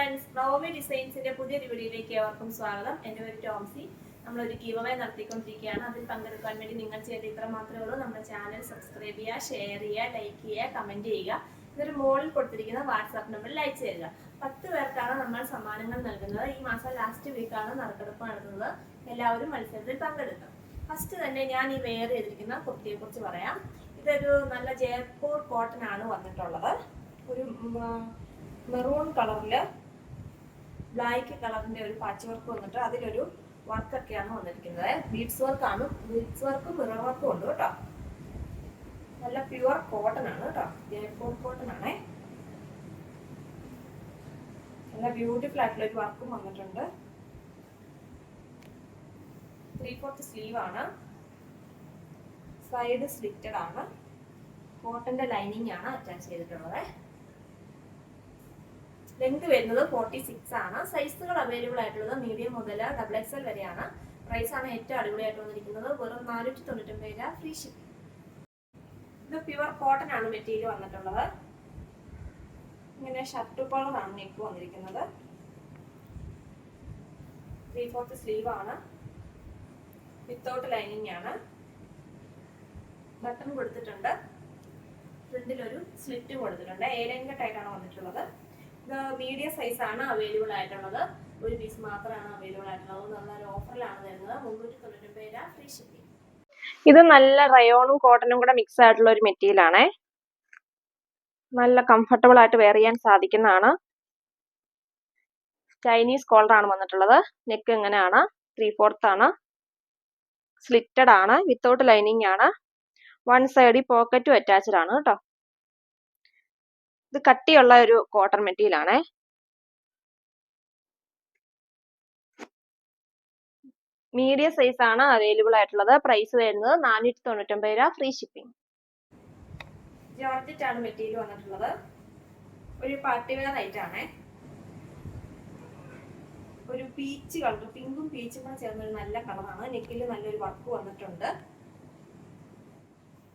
Friends, Romy ഡിസൈൻസിന്റെ പുതിയൊരു വീഡിയോയിലേക്ക് ഏവർക്കും സ്വാഗതം. എൻ്റെ പേര് ടോംസി. നമ്മളൊരു ഗീവവേ നടത്തിക്കൊണ്ടിരിക്കുകയാണ്. അതിൽ പങ്കെടുക്കാൻ വേണ്ടി നിങ്ങൾ ചെയ്യേണ്ട ഇത്ര മാത്രമേ ഉള്ളൂ. നമ്മുടെ ചാനൽ സബ്സ്ക്രൈബ് ചെയ്യുക, ഷെയർ ചെയ്യുക, ലൈക്ക് ചെയ്യുക, കമന്റ് ചെയ്യുക. ഇതൊരു മുകളിൽ കൊടുത്തിരിക്കുന്ന വാട്സാപ്പ് നമ്പറിൽ അയച്ചു തരിക. 10 പേർക്കാണ് നമ്മൾ സമ്മാനങ്ങൾ നൽകുന്നത്. ഈ മാസം ലാസ്റ്റ് വീക്കാണ് നറുക്കെടുപ്പ് നടത്തുന്നത്. എല്ലാവരും മത്സരത്തിൽ പങ്കെടുക്കും. ഫസ്റ്റ് തന്നെ ഞാൻ ഈ വെയർ ചെയ്തിരിക്കുന്ന കുർത്തിയെ കുറിച്ച് പറയാം. ഇതൊരു നല്ല ജയ്പൂർ കോട്ടൺ ആണ് വന്നിട്ടുള്ളത്. ഒരു മെറൂൺ കളറില് ബ്ലാക്ക് കളറിന്റെ ഒരു പാച്ച് വർക്ക് വന്നിട്ട് അതിലൊരു വർക്കൊക്കെയാണ് വന്നിരിക്കുന്നത്. ബീഡ്സ് വർക്കാണ്. ബീഡ്സ് വർക്കും മിറർ വർക്കും ഉണ്ട് കേട്ടോ. നല്ല പ്യുവർ കോട്ടൺ ആണ് കേട്ടോ. ജയ്പൂർ കോട്ടൺ ആണേ. നല്ല ബ്യൂട്ടിഫുൾ ആയിട്ടുള്ള ഒരു വർക്കും വന്നിട്ടുണ്ട്. 3/4 സ്ലീവ് ആണ്. സൈഡ് സ്ലിറ്റഡ് ആണ്. കോട്ടന്റെ ലൈനിങ് ആണ് അറ്റാച്ച് ചെയ്തിട്ടുള്ളത്. ലെങ്ത് വരുന്നത് 46 ആണ്. സൈസുകൾ അവൈലബിൾ ആയിട്ടുള്ളത് മീഡിയം മുതൽ XXL വരെയാണ്. പ്രൈസ് ആണ് ഏറ്റവും അടിപൊളിയായിട്ട് വന്നിരിക്കുന്നത്. വെറും 499 രൂപ, ഫ്രീ ഷിപ്പിംഗ്. ഇത് പ്യുവർ കോട്ടൺ ആണ് മെറ്റീരിയൽ വന്നിട്ടുള്ളത്. ഇങ്ങനെ ഷർട്ട് കോളറാണ് നെക്ക് വന്നിരിക്കുന്നത്. 3/4 സ്ലീവ് ആണ്. വിത്തൗട്ട് ലൈനിങ് ആണ്. ബട്ടൺ കൊടുത്തിട്ടുണ്ട്. ഫ്രണ്ടിൽ ഒരു സ്ലിറ്റ് കൊടുത്തിട്ടുണ്ട്. A-line കട്ടായിട്ടാണ് വന്നിട്ടുള്ളത്. ഇത് മീഡിയം സൈസ് ആണ് അവൈലബിൾ ആയിട്ടുള്ളത്. ഒരു പീസ് മാത്രമാണ് അവൈലബിൾ ആയിട്ടുള്ളത്. നല്ലൊരു ഓഫറിലാണ് തരുന്നത്. 399 രൂപ, ഫ്രീ ഷിപ്പിംഗ്. ഇത് നല്ല റയോണും കോട്ടണും കൂടെ മിക്സ് ആയിട്ടുള്ള ഒരു മെറ്റീരിയൽ ആണ്. നല്ല കംഫർട്ടബിൾ ആയിട്ട് വെയർ ചെയ്യാൻ സാധിക്കുന്നതാണ്. ചൈനീസ് കോളർ ആണ് വന്നിട്ടുള്ളത്. നെക്ക് ഇങ്ങനെയാണ്. 3/4 ആണ്. സ്ലിറ്റഡ് ആണ്. വിത്തൗട്ട് ലൈനിങ് ആണ്. വൺ സൈഡിൽ പോക്കറ്റും അറ്റാച്ച്ഡ് ആണ് കേട്ടോ. ഇത് കട്ടിയുള്ള ഒരു കോട്ടൺ മെറ്റീരിയൽ ആണ്. മീഡിയം സൈസ് ആണ് അവൈലബിൾ ആയിട്ടുള്ളത്. പ്രൈസ് വരുന്നത് 499 രൂപ, ഫ്രീ ഷിപ്പിംഗ്. ജോർജറ്റ് ആണ് മെറ്റീരിയൽ വന്നിട്ടുള്ളത്. ഒരു പാർട്ടി വെയർ ഐറ്റം ആണ്. ഒരു പീച്ച് കളർ, പിങ്കും പീച്ചും കൂടെ ചേർന്ന ഒരു നല്ല കളറാണ്. നെക്കിൽ നല്ലൊരു വർക്ക് വന്നിട്ടുണ്ട്.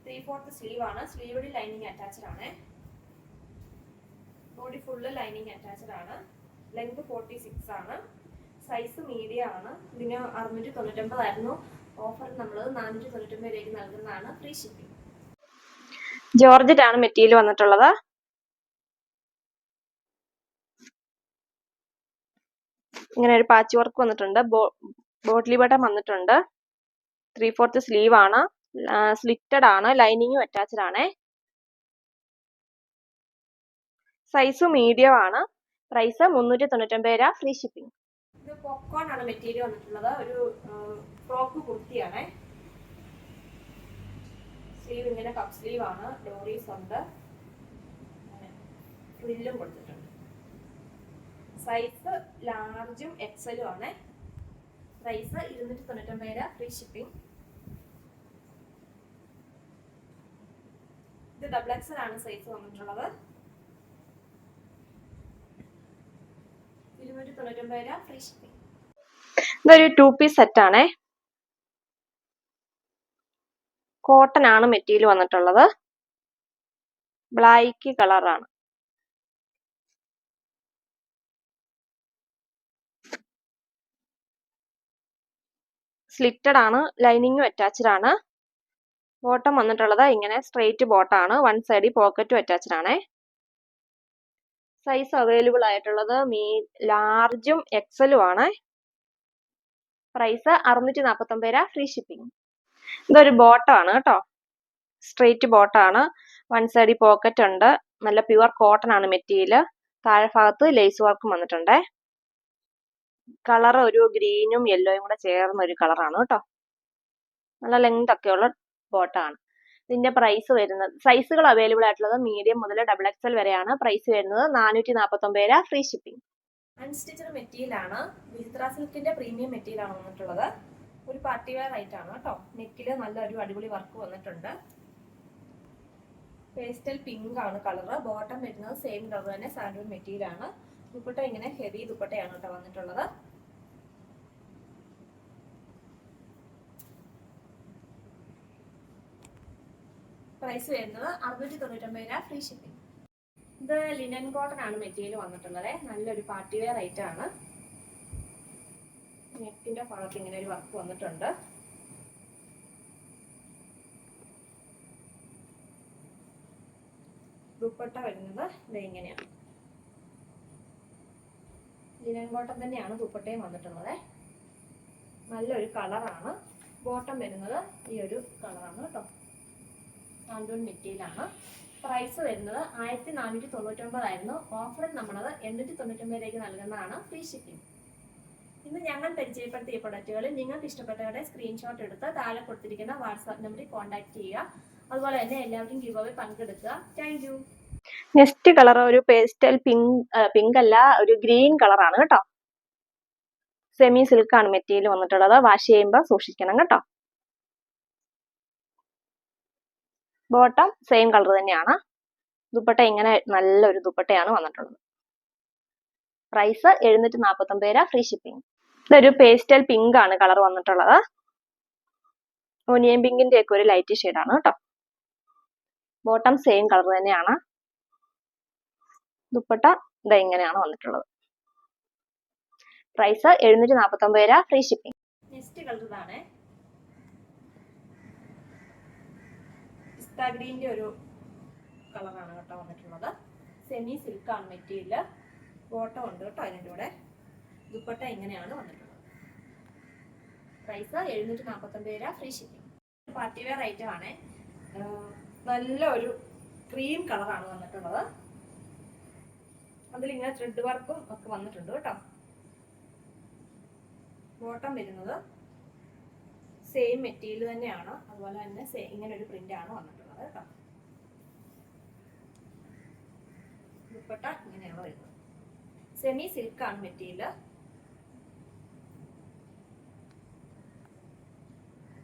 3/4 സ്ലീവ് ആണ്. സ്ലീവിൽ ലൈനിങ് അറ്റാച്ച്ഡ് ആണ്. ബോഡി ഫുള്ള് ലൈനിങ് അറ്റാച്ച്ഡ് ആണ്. ലെങ്ത് 46 ആണ്. സൈസ് മീഡിയം ആണ്. ഇതിന് 699 ആയിരുന്നു. ഓഫർ നമ്മൾ 499 രൂപയ്ക്ക് നൽകുന്നതാണ്, ഫ്രീ ഷിപ്പിംഗ്. ജോർജറ്റ് ആണ് മെറ്റീരിയൽ വന്നിട്ടുള്ളത്. ഇങ്ങനെ ഒരു പാച്ച് വർക്ക് വന്നിട്ടുണ്ട്. ബോട്ടിലി ബട്ടൺ വന്നിട്ടുണ്ട്. 3/4 സ്ലീവ് ആണ്. സ്ലിറ്റഡ് ആണ്. ലൈനിങ്ങും അറ്റാച്ച്ഡ് ആണ്. സൈസ് മീഡിയം ആണ്. പ്രൈസ് 399 രൂപ, ഫ്രീ ഷിപ്പിംഗ്. ഇത് പോപ്കോൺ ആണ് മെറ്റീരിയൽ വന്നിട്ടുള്ളത്. ഒരു ഫ്രോക്ക് കുർത്തിയാണ്. സ്ലീവ് ഇങ്ങനെ കപ്പ് സ്ലീവ് ആണ്. ഡോറീസ് ഉണ്ട്. ഫ്രില്ലും കൊടുത്തിട്ടുണ്ട്. സൈസ് ലാർജും XL ആണ്. പ്രൈസ് 299 രൂപ, ഫ്രീ ഷിപ്പിംഗ്. ഇത് XXL ആണ് സൈസ് വന്നിട്ടുള്ളത്. 299 രൂപ, ഫ്രീ ഷിപ്പിംഗ്. ഇതൊരു 2 പീസ് സെറ്റ് ആണ്. കോട്ടൺ ആണ് മെറ്റീരിയൽ വന്നിട്ടുള്ളത്. ബ്ലാക്ക് കളറാണ്. സ്ലിറ്റഡ് ആണ്. ലൈനിങ്ങും അറ്റാച്ച്ഡ് ആണ്. ബോട്ടം വന്നിട്ടുള്ളത് ഇങ്ങനെ സ്ട്രെയിറ്റ് ബോട്ടാണ്. വൺ സൈഡിൽ പോക്കറ്റും അറ്റാച്ച്ഡ് ആണ്. സൈസ് അവൈലബിൾ ആയിട്ടുള്ളത് ലാർജും XL ആണ്. പ്രൈസ് 649 രൂപ, ഫ്രീ ഷിപ്പിംഗ്. ഇതൊരു ബോട്ടാണ് കേട്ടോ. സ്ട്രെയിറ്റ് ബോട്ടാണ്. വൺ സൈഡിൽ പോക്കറ്റ് ഉണ്ട്. നല്ല പ്യുവർ കോട്ടൺ ആണ് മെറ്റീരിയൽ. താഴെ ഭാഗത്ത് ലേസ് വർക്കും വന്നിട്ടുണ്ട്. കളർ ഒരു ഗ്രീനും യെല്ലോയും കൂടെ ചേർന്ന ഒരു കളറാണ് കേട്ടോ. നല്ല ലെങ്ത് ഒക്കെയുള്ള ബോട്ടാണ്. ഇതിന്റെ പ്രൈസ് വരുന്നത്, സൈസുകൾ അവൈലബിൾ ആയിട്ടുള്ളത് മീഡിയം മുതൽ XXL വരെയാണ്. പ്രൈസ് വരുന്നത് 449 രൂപ, ഫ്രീ ഷിപ്പിംഗ്. അൺസ്റ്റിച്ചഡ് മെറ്റീരിയൽ ആണ്. വിചിത്ര സിൽക്കിന്റെ പ്രീമിയം മെറ്റീരിയൽ ആണ് വന്നിട്ടുള്ളത്. ഒരു പാർട്ടി വെയർ ആയിട്ടാണ് കേട്ടോ. നെക്കില് നല്ലൊരു അടിപൊളി വർക്ക് വന്നിട്ടുണ്ട്. പേസ്റ്റൽ പിങ്ക് ആണ് കളർ. ബോട്ടം വരുന്നത് സെയിം കളർ തന്നെ, സാൻഡൂൺ മെറ്റീരിയൽ ആണ്. ദുപ്പട്ട ഇങ്ങനെ ഹെവി ദുപ്പട്ടയാണ് കേട്ടോ വന്നിട്ടുള്ളത്. പ്രൈസ് വരുന്നത് 699 രൂപ, ഫ്രീ ഷിപ്പിംഗ്. ഇത് ലിനൻ കോട്ടൺ ആണ് മെറ്റീരിയൽ വന്നിട്ടുള്ളത്. നല്ലൊരു പാർട്ടി വെയർ ഐറ്റം ആണ്. നെക്കിന്റെ ഭാഗത്ത് ഇങ്ങനെ ഒരു വർക്ക് വന്നിട്ടുണ്ട്. ദുപ്പട്ട വരുന്നത് ഇത് ഇങ്ങനെയാണ്. ലിനൻ കോട്ടൺ തന്നെയാണ് ദുപ്പട്ടയും വന്നിട്ടുള്ളത്. നല്ലൊരു കളറാണ്. ബോട്ടം വരുന്നത് ഈ ഒരു കളറാണ് കേട്ടോ. സാൻഡൂൺ മെറ്റീരിയലാണ്. പ്രൈസ് വരുന്നത് 1499 ആയിരുന്നു. ഓഫറിൽ നമ്മളത് 899 നൽകുന്നതാണ്. Free shipping. ഇന്ന് ഞങ്ങൾ പരിചയപ്പെടുത്തിയ പ്രൊഡക്റ്റുകളിൽ നിങ്ങൾക്ക് ഇഷ്ടപ്പെട്ടവരുടെ സ്ക്രീൻഷോട്ട് എടുത്ത് താഴെ കൊടുത്തിരിക്കുന്ന വാട്സാപ്പ് നമ്പറിൽ കോൺടാക്ട് ചെയ്യുക. അതുപോലെ തന്നെ എല്ലാവരും ഗിവ് അവേ പങ്കെടുക്കുക. Thank you. നെക്സ്റ്റ് കളർ ഒരു പേസ്റ്റൽ പിങ്ക് അല്ല, ഒരു ഗ്രീൻ കളറാണ് കേട്ടോ. സെമി സിൽക്കാണ് മെറ്റീരിയൽ വന്നിട്ടുള്ളത്. വാഷ് ചെയ്യുമ്പോൾ സൂക്ഷിക്കണം കേട്ടോ. ബോട്ടം സെയിം കളർ തന്നെയാണ്. ദുപ്പട്ട ഇങ്ങനെ നല്ലൊരു ദുപ്പട്ടയാണ് വന്നിട്ടുള്ളത്. Price 749 free shipping. ഇതൊരു പേസ്റ്റൽ പിങ്ക് ആണ് കളർ വന്നിട്ടുള്ളത്. ഓനിയൻ പിങ്കിന്റെ ഒക്കെ ഒരു ലൈറ്റ് ഷെയ്ഡാണ് കേട്ടോ. ബോട്ടം സെയിം കളർ തന്നെയാണ്. ദുപ്പട്ട ഇത് ഇങ്ങനെയാണ് വന്നിട്ടുള്ളത്. Price 749 free shipping. Next colour ഇതാണ്. പിസ്ത ഗ്രീന്റെ ഒരു കളറാണ് കേട്ടോ വന്നിട്ടുള്ളത്. സെമി സിൽക്കാണ് മെറ്റീരിയൽ. ബോട്ടം ഉണ്ട് കേട്ടോ അതിൻ്റെ കൂടെ. ദുപ്പട്ട ഇങ്ങനെയാണ് വന്നിട്ടുള്ളത്. Price 749 free shipping. Party wear item ആണ്. നല്ല ഒരു ക്രീം കളറാണ് വന്നിട്ടുള്ളത്. അതിലിങ്ങനെ ത്രെഡ് വർക്കും ഒക്കെ വന്നിട്ടുണ്ട് കേട്ടോ. ബോട്ടം വരുന്നത് സെയിം മെറ്റീരിയൽ തന്നെയാണ്. അതുപോലെ തന്നെ ഇങ്ങനെ ഒരു പ്രിന്റ് ആണ് വന്നിട്ടുള്ളത് കേട്ടോ. ദുപ്പട്ട ഇങ്ങനെയാണ് വരുന്നത്. സെമി സിൽക്കാണ് മെറ്റീരിയൽ.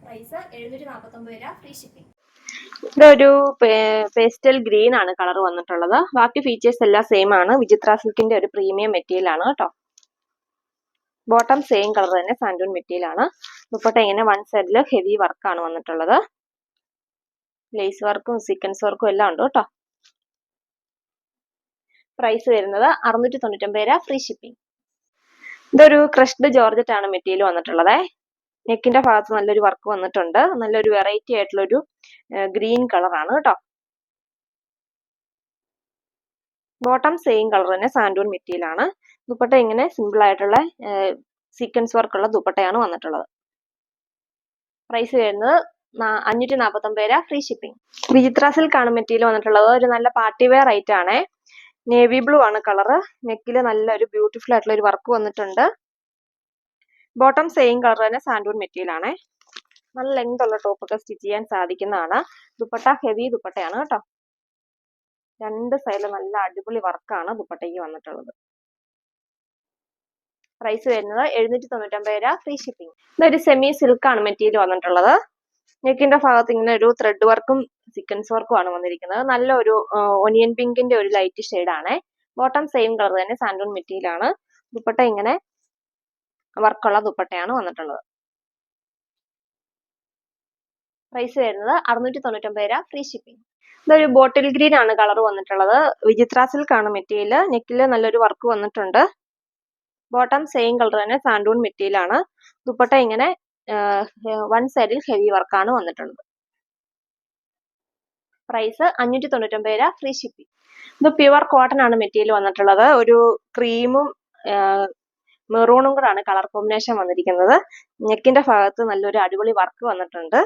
Price 749 free shipping. ഇതൊരു പേസ്റ്റൽ ഗ്രീൻ ആണ് കളർ വന്നിട്ടുള്ളത്. ബാക്കി ഫീച്ചേഴ്സ് എല്ലാം സെയിം ആണ്. വിചിത്ര സിൽക്കിന്റെ ഒരു പ്രീമിയം മെറ്റീരിയൽ ആണ് കേട്ടോ. ബോട്ടം സെയിം കളർ തന്നെ സാൻഡൂൺ മെറ്റീരിയൽ ആണ്. ദുപ്പട്ട ഇങ്ങനെ വൺ സൈഡിൽ ഹെവി വർക്കാണ് വന്നിട്ടുള്ളത്. ലേസ് വർക്കും സീക്വൻസ് വർക്കും എല്ലാം ഉണ്ട് കേട്ടോ. പ്രൈസ് വരുന്നത് 699 ഫ്രീ ഷിപ്പിംഗ്. ഇതൊരു ക്രഷ്ഡ് ജോർജറ്റ് ആണ് മെറ്റീരിയൽ വന്നിട്ടുള്ളത്. നെക്കിന്റെ ഭാഗത്ത് നല്ലൊരു വർക്ക് വന്നിട്ടുണ്ട്. നല്ലൊരു വെറൈറ്റി ആയിട്ടുള്ളൊരു ഗ്രീൻ കളറാണ് കേട്ടോ. ബോട്ടം സെയിം കളർ തന്നെ സാൻഡൂൺ മെറ്റീരിയൽ ആണ്. ദുപ്പട്ട ഇങ്ങനെ സിമ്പിൾ ആയിട്ടുള്ള സീക്വൻസ് വർക്കുള്ള ദുപ്പട്ടയാണ് വന്നിട്ടുള്ളത്. പ്രൈസ് വരുന്നത് 549 ഫ്രീ ഷിപ്പിംഗ്. വിചിത്ര സിൽക്കാണ് മെറ്റീരിയൽ വന്നിട്ടുള്ളത്. ഒരു നല്ല പാർട്ടി വെയർ ഐറ്റം ആണ്. നേവി ബ്ലൂ ആണ് കളറ്. നെക്കില് നല്ലൊരു ബ്യൂട്ടിഫുൾ ആയിട്ടുള്ള ഒരു വർക്ക് വന്നിട്ടുണ്ട്. ബോട്ടം സെയിം കളർ തന്നെ സാൻഡൂൺ മെറ്റീരിയൽ ആണ്. നല്ല ലെങ്ത് ഉള്ള ടോപ്പൊക്കെ സ്റ്റിച്ച് ചെയ്യാൻ സാധിക്കുന്നതാണ്. ദുപ്പട്ട ഹെവി ദുപ്പട്ടയാണ് കേട്ടോ. രണ്ട് സൈഡിൽ നല്ല അടിപൊളി വർക്കാണ് ദുപ്പട്ടയ്ക്ക് വന്നിട്ടുള്ളത്. പ്രൈസ് വരുന്നത് 799 ഫ്രീ ഷിപ്പിംഗ്. ഇതൊരു സെമി സിൽക്കാണ് മെറ്റീരിയൽ വന്നിട്ടുള്ളത്. നെക്കിന്റെ ഭാഗത്ത് ഇങ്ങനെ ഒരു ത്രെഡ് വർക്കും സീക്വൻസ് വർക്കും ആണ് വന്നിരിക്കുന്നത്. നല്ലൊരു ഒനിയൻ പിങ്കിന്റെ ഒരു ലൈറ്റ് ഷെയ്ഡാണ്. ബോട്ടം സെയിം കളർ തന്നെ സാൻഡൂൺ മെറ്റീരിയൽ ആണ്. ദുപ്പട്ട ഇങ്ങനെ വർക്കുള്ള ദുപ്പട്ടയാണ് വന്നിട്ടുള്ളത്. പ്രൈസ് വരുന്നത് 699 ഫ്രീ ഷിപ്പിംഗ്. ഇതൊരു ബോട്ടിൽ ഗ്രീൻ ആണ് കളർ വന്നിട്ടുള്ളത്. വിചിത്ര സിൽക്കാണ് മെറ്റീരിയൽ. നെക്കില് നല്ലൊരു വർക്ക് വന്നിട്ടുണ്ട്. ബോട്ടം സെയിം കളർ തന്നെ സാൻഡൂൺ മെറ്റീരിയൽ ആണ്. ദുപ്പട്ട ഇങ്ങനെ വൺ സൈഡിൽ ഹെവി വർക്കാണ് വന്നിട്ടുള്ളത്. Price 599 free shipping. ഇത് പ്യുവർ കോട്ടൺ ആണ് മെറ്റീരിയൽ വന്നിട്ടുള്ളത്. ഒരു ക്രീമും മെറൂണും കൂടാണ് കളർ കോമ്പിനേഷൻ വന്നിരിക്കുന്നത്. നെക്കിന്റെ ഭാഗത്ത് നല്ലൊരു അടിപൊളി വർക്ക് വന്നിട്ടുണ്ട്.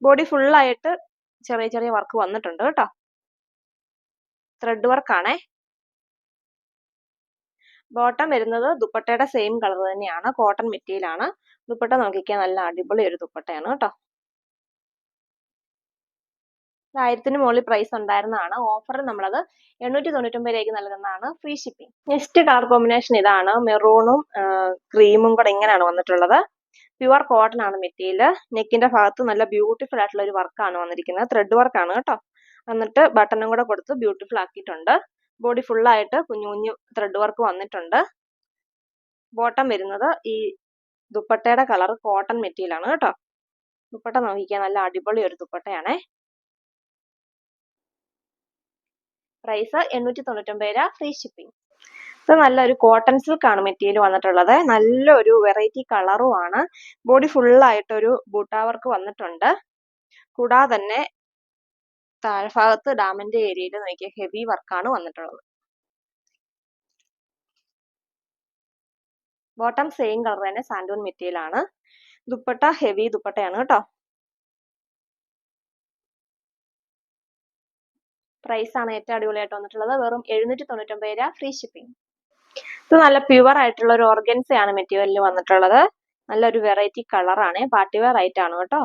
ബോഡി ഫുള്ളായിട്ട് ചെറിയ ചെറിയ വർക്ക് വന്നിട്ടുണ്ട് കേട്ടോ. ത്രെഡ് വർക്കാണേ. ബോട്ടം വരുന്നത് ദുപ്പട്ടയുടെ സെയിം കളർ തന്നെയാണ്. കോട്ടൺ മെറ്റീരിയൽ ആണ്. ദുപ്പട്ട നോക്കിക്കാൻ നല്ല അടിപൊളി ഒരു ദുപ്പട്ടയാണ് കേട്ടോ. 1000-ന് മുകളിൽ പ്രൈസ് ഉണ്ടായിരുന്നതാണ്. ഓഫറിൽ നമ്മളത് 899 നൽകുന്നതാണ്. Free shipping. Next colour combination ഇതാണ്. മെറൂണും ക്രീമും കൂടെ ഇങ്ങനെയാണ് വന്നിട്ടുള്ളത്. പ്യുവർ കോട്ടൺ ആണ് മെറ്റീരിയൽ. നെക്കിന്റെ ഭാഗത്ത് നല്ല ബ്യൂട്ടിഫുൾ ആയിട്ടുള്ള ഒരു വർക്കാണ് വന്നിരിക്കുന്നത്. ത്രെഡ് വർക്കാണ് കേട്ടോ. എന്നിട്ട് ബട്ടണും കൂടെ കൊടുത്ത് ബ്യൂട്ടിഫുൾ ആക്കിയിട്ടുണ്ട്. ബോഡി ഫുള്ളായിട്ട് കുഞ്ഞു കുഞ്ഞു ത്രെഡ് വർക്ക് വന്നിട്ടുണ്ട്. ബോട്ടം വരുന്നത് ഈ ദുപ്പട്ടയുടെ കളർ കോട്ടൺ മെറ്റീരിയൽ ആണ് കേട്ടോ. ദുപ്പട്ട നോക്കിക്കാൻ നല്ല അടിപൊളി ഒരു ദുപ്പട്ടയാണേ. പ്രൈസ് 899 രൂപ, ഫ്രീ ഷിപ്പിംഗ്. ഇത് നല്ലൊരു കോട്ടൺ സിൽക്ക് ആണ് മെറ്റീരിയൽ വന്നിട്ടുള്ളത്. നല്ലൊരു വെറൈറ്റി കളറും ആണ്. ബോഡി ഫുള്ളായിട്ടൊരു ബൂട്ടാ വർക്ക് വന്നിട്ടുണ്ട്. കൂടാതെ തന്നെ താഴ്ഭാഗത്ത് ഡാമിന്റെ ഏരിയയിൽ നോക്കിയ ഹെവി വർക്കാണ് വന്നിട്ടുള്ളത്. ബോട്ടം സെയിം കളർ തന്നെ സാൻഡൂൺ മെറ്റീരിയൽ ആണ്. ദുപ്പട്ട ഹെവി ദുപ്പട്ടയാണ് കേട്ടോ. പ്രൈസ് ആണ് ഏറ്റവും അടിപൊളിയായിട്ട് വന്നിട്ടുള്ളത്. വെറും 799 രൂപ, ഫ്രീ ഷിപ്പിംഗ്. ഇത് നല്ല പ്യുവർ ആയിട്ടുള്ള ഒരു ഓർഗൻസയാണ് മെറ്റീരിയലിൽ വന്നിട്ടുള്ളത്. നല്ലൊരു വെറൈറ്റി കളറാണ്. പാർട്ടി വെയർ ആയിട്ടാണ് കേട്ടോ.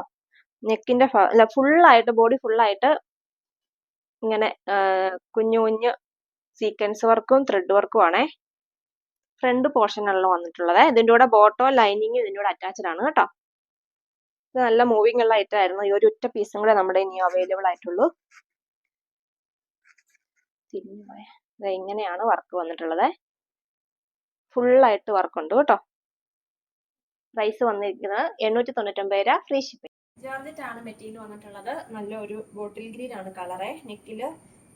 നെക്കിന്റെ ഫുള്ളായിട്ട് ബോഡി ഫുള്ളായിട്ട് ഇങ്ങനെ കുഞ്ഞു കുഞ്ഞു സീക്വൻസ് വർക്കും ത്രെഡ് വർക്കും ആണേ. ഫ്രണ്ട് പോർഷനാണല്ലോ വന്നിട്ടുള്ളത്. ഇതിന്റെ കൂടെ ബോട്ടോ ലൈനിങ് ഇതിന്റെ കൂടെ അറ്റാച്ച്ഡ് ആണ് കേട്ടോ. ഇത് നല്ല മൂവിങ് ഉള്ള ഐറ്റം ആയിരുന്നു. ഈ ഒരു ഒറ്റ പീസും കൂടെ നമ്മുടെ ഇനി അവൈലബിൾ ആയിട്ടുള്ളൂ. ഇങ്ങനെയാണ് വർക്ക് വന്നിട്ടുള്ളത്. ഫുള്ളായിട്ട് വർക്ക് ഉണ്ട് കേട്ടോ. പ്രൈസ് വന്നിരിക്കുന്നത് 899 രൂപ, ഫ്രീ ഷിപ്പിംഗ്. ജോർജറ്റ് ആണ് മെറ്റീരിയൽ വന്നിട്ടുള്ളത്. നല്ലൊരു ബോട്ടിൽ ഗ്രീൻ ആണ് കളറ്. നെക്കില്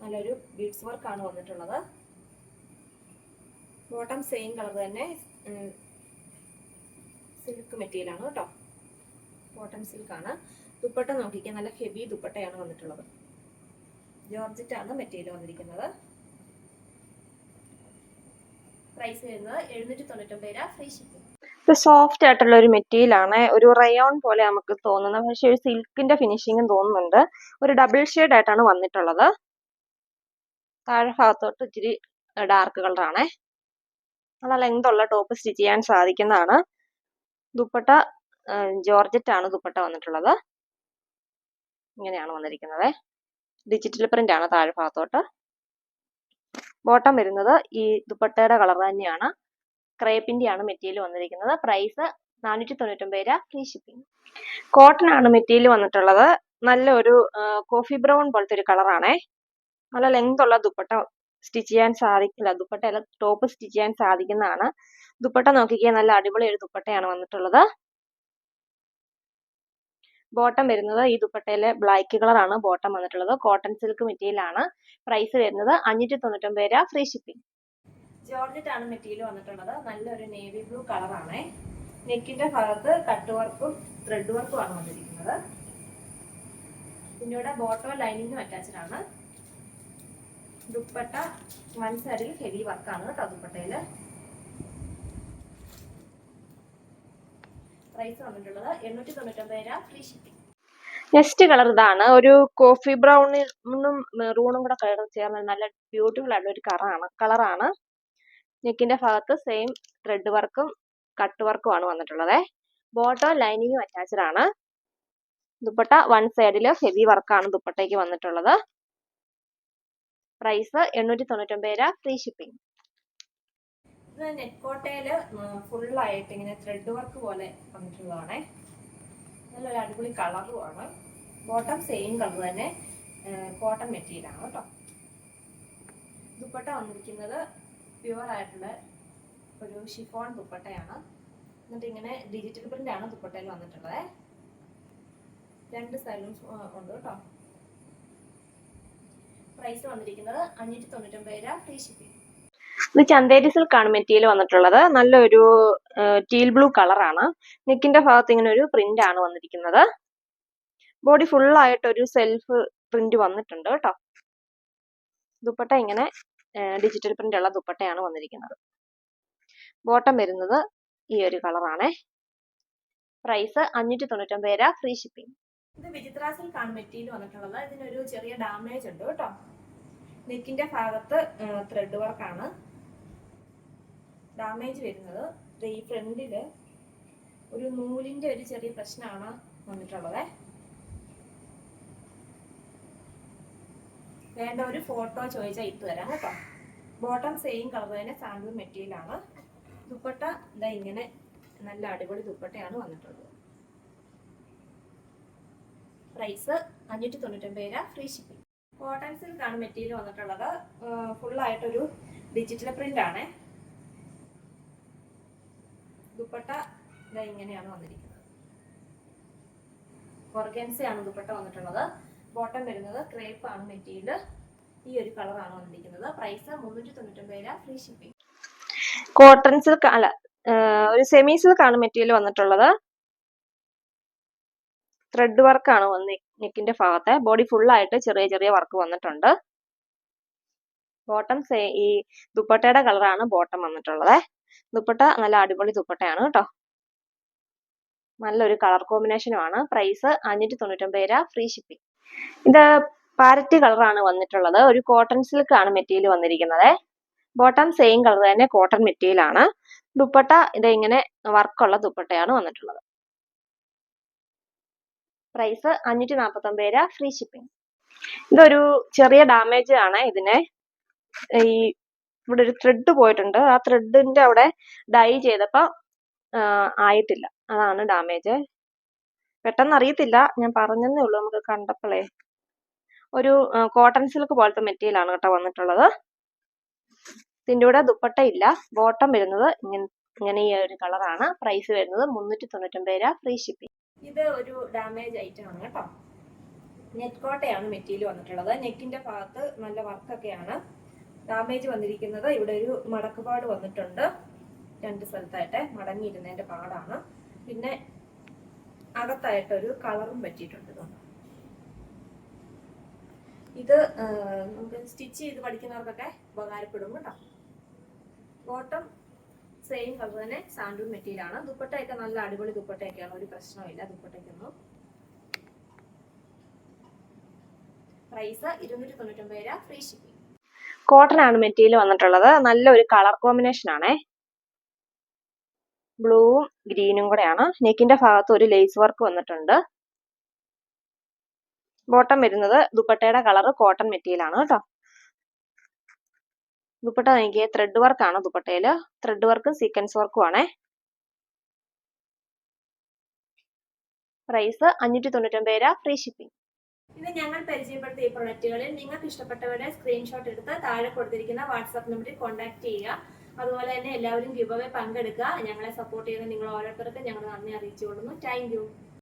നല്ലൊരു ബീഡ്സ് വർക്ക് ആണ് വന്നിട്ടുള്ളത്. ബോട്ടം സെയിം കളർ തന്നെ സിൽക്ക് മെറ്റീരിയൽ ആണ് കേട്ടോ. കോട്ടൺ സിൽക്ക് ആണ്. ദുപ്പട്ട നോക്കിക്കാൻ നല്ല ഹെവി ദുപ്പട്ടയാണ് വന്നിട്ടുള്ളത്. ജോർജറ്റ് ആണ് മെറ്റീരിയൽ വന്നിരിക്കുന്നത്. പ്രൈസ് വരുന്നത് 799 രൂപ, ഫ്രീ ഷിപ്പിംഗ്. ഇത് സോഫ്റ്റ് ആയിട്ടുള്ള ഒരു മെറ്റീരിയൽ ആണ്. ഒരു റയോൺ പോലെ നമുക്ക് തോന്നുന്നത്, പക്ഷെ ഒരു സിൽക്കിന്റെ ഫിനിഷിങ്ങും തോന്നുന്നുണ്ട്. ഒരു ഡബിൾ ഷെയ്ഡ് ആയിട്ടാണ് വന്നിട്ടുള്ളത്. താഴെ ഭാഗത്തോട്ട് ഇച്ചിരി ഡാർക്ക് കളറാണ്. നല്ല ലെങ്ത് ഉള്ള ടോപ്പ് സ്റ്റിച്ച് ചെയ്യാൻ സാധിക്കുന്നതാണ്. ദുപ്പട്ട ജോർജറ്റ് ആണ് ദുപ്പട്ട വന്നിട്ടുള്ളത്. ഇങ്ങനെയാണ് വന്നിരിക്കുന്നത്. ഡിജിറ്റൽ പ്രിന്റ് ആണ് താഴെ ഭാഗത്തോട്ട്. ബോട്ടം വരുന്നത് ഈ ദുപ്പട്ടയുടെ കളർ തന്നെയാണ്. ക്രേപ്പിന്റെ ആണ് മെറ്റീരിയൽ വന്നിരിക്കുന്നത്. പ്രൈസ് 499 രൂപ, ഫ്രീ ഷിപ്പിംഗ്. കോട്ടൺ ആണ് മെറ്റീരിയൽ വന്നിട്ടുള്ളത്. നല്ലൊരു കോഫി ബ്രൗൺ പോലത്തെ ഒരു കളറാണേ. നല്ല ലെങ്ത് ഉള്ള ദുപ്പട്ട സ്റ്റിച്ച് ചെയ്യാൻ സാധിക്കില്ല. ദുപ്പട്ട ടോപ്പ് സ്റ്റിച്ച് ചെയ്യാൻ സാധിക്കുന്നതാണ്. ദുപ്പട്ട നോക്കിക്കാൻ നല്ല അടിപൊളി ഒരു ദുപ്പട്ടയാണ് വന്നിട്ടുള്ളത്. ബോട്ടം വരുന്നത് ഈ ദുപ്പട്ടയിലെ ബ്ലാക്ക് കളറാണ് ബോട്ടം വന്നിട്ടുള്ളത്. കോട്ടൺ സിൽക്ക് മെറ്റീരിയൽ ആണ്. പ്രൈസ് വരുന്നത് 599 രൂപ, ഫ്രീ ഷിപ്പിംഗ്. ജോർജറ്റ് ആണ് മെറ്റീരിയൽ വന്നിട്ടുള്ളത്. നല്ലൊരു നേവി ബ്ലൂ കളറാണ്. നെക്കിന്റെ ഭാഗത്ത് കട്ട് വർക്കും ത്രെഡ് വർക്കും ആണ് വന്നിരിക്കുന്നത്. പിന്നീട് ബോട്ടോ ലൈനിങ്ങും അറ്റാച്ച്ഡ് ആണ്. ദുപ്പട്ട വൺ സൈഡിൽ ഹെവി വർക്കാണ് കേട്ടോ ദുപ്പട്ടയില്. പ്രൈസ് വന്നിട്ടുള്ളത് 899 രൂപ, ഫ്രീ ഷിപ്പിംഗ്. നെക്സ്റ്റ് കളർ ഇതാണ്. ഒരു കോഫി ബ്രൗണും മെറൂണും കൂടെ കളർ ചേർന്ന നല്ല ബ്യൂട്ടിഫുൾ ആയിട്ടുള്ള ഒരു കളറാണ്. നെക്കിന്റെ ഭാഗത്ത് സെയിം ത്രെഡ് വർക്കും കട്ട് വർക്കും ആണ് വന്നിട്ടുള്ളത്. ബോട്ടോ ലൈനിങ്ങും അറ്റാച്ച്ഡ് ആണ്. ദുപ്പട്ട വൺ സൈഡിൽ ഹെവി വർക്കാണ് ദുപ്പട്ടയ്ക്ക് വന്നിട്ടുള്ളത്. പ്രൈസ് 899 രൂപ, ഫ്രീ ഷിപ്പിംഗ്. ഇത് നെക്കോട്ടയില് ഫുള്ളായിട്ട് ഇങ്ങനെ ത്രെഡ് വർക്ക് പോലെ വന്നിട്ടുള്ളതാണ്. നല്ലൊരു അടിപൊളി കളറുമാണ്. ബോട്ടം സെയിം കളർ തന്നെ കോട്ടൺ മെറ്റീരിയൽ ആണ് കേട്ടോ. ദുപ്പട്ട വന്നിരിക്കുന്നത് പ്യുവർ ആയിട്ടുള്ള ഒരു ഷിഫോൺ ദുപ്പട്ടയാണ്. എന്നിട്ട് ഇങ്ങനെ ഡിജിറ്റൽ പ്രിന്റ് ആണ് ദുപ്പട്ടയിൽ വന്നിട്ടുള്ളത്. രണ്ട് സൈഡും ഉണ്ട് കേട്ടോ. പ്രൈസ് വന്നിരിക്കുന്നത് 599 രൂപ, ഫ്രീ ഷിപ്പിംഗ്. ഇത് ചന്തേരി സിൽക്ക് ആണ് മെറ്റീരിയൽ വന്നിട്ടുള്ളത്. നല്ലൊരു ടീൽ ബ്ലൂ കളറാണ്. നെക്കിന്റെ ഭാഗത്ത് ഇങ്ങനെ ഒരു പ്രിന്റ് ആണ് വന്നിരിക്കുന്നത്. ബോഡി ഫുള്ളായിട്ട് ഒരു സെൽഫ് പ്രിന്റ് വന്നിട്ടുണ്ട് കേട്ടോ. ദുപ്പട്ട ഇങ്ങനെ ഡിജിറ്റൽ പ്രിന്റ് ഉള്ള ദുപ്പട്ടയാണ് വന്നിരിക്കുന്നത്. ബോട്ടം വരുന്നത് ഈ ഒരു കളറാണ്. പ്രൈസ് 599 രൂപ, ഫ്രീ ഷിപ്പിംഗ്. ഇത് വിചിത്ര സിൽക്ക് ആണ് മെറ്റീരിയൽ വന്നിട്ടുള്ളത്. ഇതിനൊരു ചെറിയ ഡാമേജ് ഉണ്ട് കേട്ടോ. നെക്കിന്റെ ഭാഗത്ത് ത്രെഡ് വർക്കാണ് ഡാമേജ് വരുന്നത്. ഈ ഫ്രണ്ടില് ഒരു നൂലിന്റെ ഒരു ചെറിയ പ്രശ്നമാണ് വന്നിട്ടുള്ളത്. വേണ്ട ഒരു ഫോട്ടോ ചോദിച്ചാൽ ഇട്ട് തരാം കേട്ടോ. ബോട്ടം സെയിം കളർ തന്നെ സാൻഡൂൺ മെറ്റീരിയൽ ആണ്. ദുപ്പട്ട ഇതാ ഇങ്ങനെ നല്ല അടിപൊളി ദുപ്പട്ടയാണ് വന്നിട്ടുള്ളത്. പ്രൈസ് 599 രൂപ, ഫ്രീ ഷിപ്പിംഗ്. കോട്ടൺ സിൽക്ക് ആണ് മെറ്റീരിയൽ വന്നിട്ടുള്ളത്. ഫുള്ളായിട്ടൊരു ഡിജിറ്റൽ പ്രിന്റ് ആണ്. ദുപ്പട്ട ഇതാ ഇങ്ങനെയാണ് വന്നിരിക്കുന്നത്. ഓർഗൻസയാണ് ദുപ്പട്ട വന്നിട്ടുള്ളത്. ബോട്ടം വരുന്നത് ക്രേപ്പ് ആണ് മെറ്റീരിയൽ. ഈ ഒരു കളറാണ് വന്നിരിക്കുന്നത്. പ്രൈസ് 399 രൂപ, ഫ്രീ ഷിപ്പിംഗ്. കോട്ടൺ സിൽക്ക് അല്ല, ഒരു സെമി സിൽക്ക് ആണ് മെറ്റീരിയൽ വന്നിട്ടുള്ളത്. ത്രെഡ് വർക്കാണ് നെക്കിന്റെ ഭാഗത്തെ. ബോഡി ഫുൾ ആയിട്ട് ചെറിയ ചെറിയ വർക്ക് വന്നിട്ടുണ്ട്. ബോട്ടം ഈ ദുപ്പട്ടയുടെ കളറാണ് ബോട്ടം വന്നിട്ടുള്ളത്. ദുപ്പട്ട നല്ല അടിപൊളി ദുപ്പട്ടയാണ് കേട്ടോ. നല്ലൊരു കളർ കോമ്പിനേഷനുമാണ്. പ്രൈസ് 599 രൂപ, ഫ്രീ ഷിപ്പിംഗ്. ഇത് പാരറ്റ് കളറാണ് വന്നിട്ടുള്ളത്. ഒരു കോട്ടൺ സിൽക്ക് ആണ് മെറ്റീരിയൽ വന്നിരിക്കുന്നത്. ബോട്ടം സെയിം കളർ തന്നെ, കോട്ടൺ മെറ്റീരിയൽ ആണ്. ദുപ്പട്ട ഇത് ഇങ്ങനെ വർക്കുള്ള ദുപ്പട്ടയാണ് വന്നിട്ടുള്ളത്. പ്രൈസ് 549 രൂപ, ഫ്രീ ഷിപ്പിംഗ്. ഇതൊരു ചെറിയ ഡാമേജ് ആണ്. ഇതിന് ഈ ഇവിടെ ഒരു ത്രെഡ് പോയിട്ടുണ്ട്. ആ ത്രെഡിന്റെ അവിടെ ഡൈ ചെയ്തപ്പോ ആയിട്ടില്ല, അതാണ് ഡാമേജ്. പെട്ടെന്ന് അറിയത്തില്ല, ഞാൻ പറഞ്ഞതേ ഉള്ളൂ. നമുക്ക് കണ്ടപ്പോഴേ ഒരു കോട്ടൺ സിൽക്ക് പോലത്തെ മെറ്റീരിയൽ ആണ് കേട്ടോ വന്നിട്ടുള്ളത്. ഇതിന്റെ കൂടെ ദുപ്പട്ട ഇല്ല. ബോട്ടം വരുന്നത് ഇങ്ങനെ ഈ ഒരു കളറാണ്. പ്രൈസ് വരുന്നത് 399 രൂപ, ഫ്രീ ഷിപ്പിംഗ്. ഇത് ഒരു ഡാമേജ് ഐറ്റം ആണ് കേട്ടോ. നെറ്റ് കോട്ടയാണ് മെറ്റീരിയൽ വന്നിട്ടുള്ളത്. നെക്കിന്റെ ഭാഗത്ത് നല്ല വർക്കൊക്കെയാണ്. ഡാമേജ് വന്നിരിക്കുന്നത് ഇവിടെ ഒരു മടക്കുപാട് വന്നിട്ടുണ്ട്. 2 സ്ഥലത്തായിട്ട് മടങ്ങിയിരുന്നതിന്റെ പാടാണ്. പിന്നെ അകത്തായിട്ടൊരു കളറും പറ്റിയിട്ടുണ്ട്. ഇത് നമുക്ക് സ്റ്റിച്ച് ചെയ്ത് പഠിക്കുന്നവർക്കൊക്കെ ഉപകാരപ്പെടും കേട്ടോ. ബോട്ടം സെയിം കളർ തന്നെ, സാൻഡൂൺ മെറ്റീരിയൽ ആണ്. ദുപ്പട്ടയൊക്കെ നല്ല അടിപൊളി ദുപ്പട്ടയൊക്കെയാണ്, ഒരു പ്രശ്നമില്ല ദുപ്പട്ടയ്ക്കൊന്നും. പ്രൈസ് 299 രൂപ, ഫ്രീ ഷിപ്പിംഗ്. കോട്ടൺ ആണ് മെറ്റീരിയൽ വന്നിട്ടുള്ളത്. നല്ലൊരു കളർ കോമ്പിനേഷൻ ആണ്. ബ്ലൂവും ഗ്രീനും കൂടെയാണ്. നെക്കിന്റെ ഭാഗത്ത് ഒരു ലേസ് വർക്ക് വന്നിട്ടുണ്ട്. ബോട്ടം വരുന്നത് ദുപ്പട്ടയുടെ കളർ കോട്ടൺ മെറ്റീരിയൽ ആണ് കേട്ടോ. ദുപ്പട്ട എനിക്ക് ത്രെഡ് വർക്കാണ്. ദുപ്പട്ടയില് ത്രെഡ് വർക്കും സീക്വൻസ് വർക്കും ആണ്. പ്രൈസ് 599 രൂപ, ഫ്രീ ഷിപ്പിംഗ്. ഇത് ഞങ്ങൾ പരിചയപ്പെടുത്തിയ ഈ പ്രൊഡക്റ്റുകളിൽ നിങ്ങൾക്ക് ഇഷ്ടപ്പെട്ടവരുടെ സ്ക്രീൻഷോട്ട് എടുത്ത് താഴെ കൊടുത്തിരിക്കുന്ന വാട്സാപ്പ് നമ്പറിൽ കോൺടാക്ട് ചെയ്യുക. അതുപോലെ തന്നെ എല്ലാവരും ഗിവ് അവേ പങ്കെടുക്കുക. ഞങ്ങളെ സപ്പോർട്ട് ചെയ്യുന്ന നിങ്ങൾ ഓരോരുത്തർക്കും ഞങ്ങൾ നന്ദി അറിയിച്ചുകൊള്ളുന്നു. Thank you.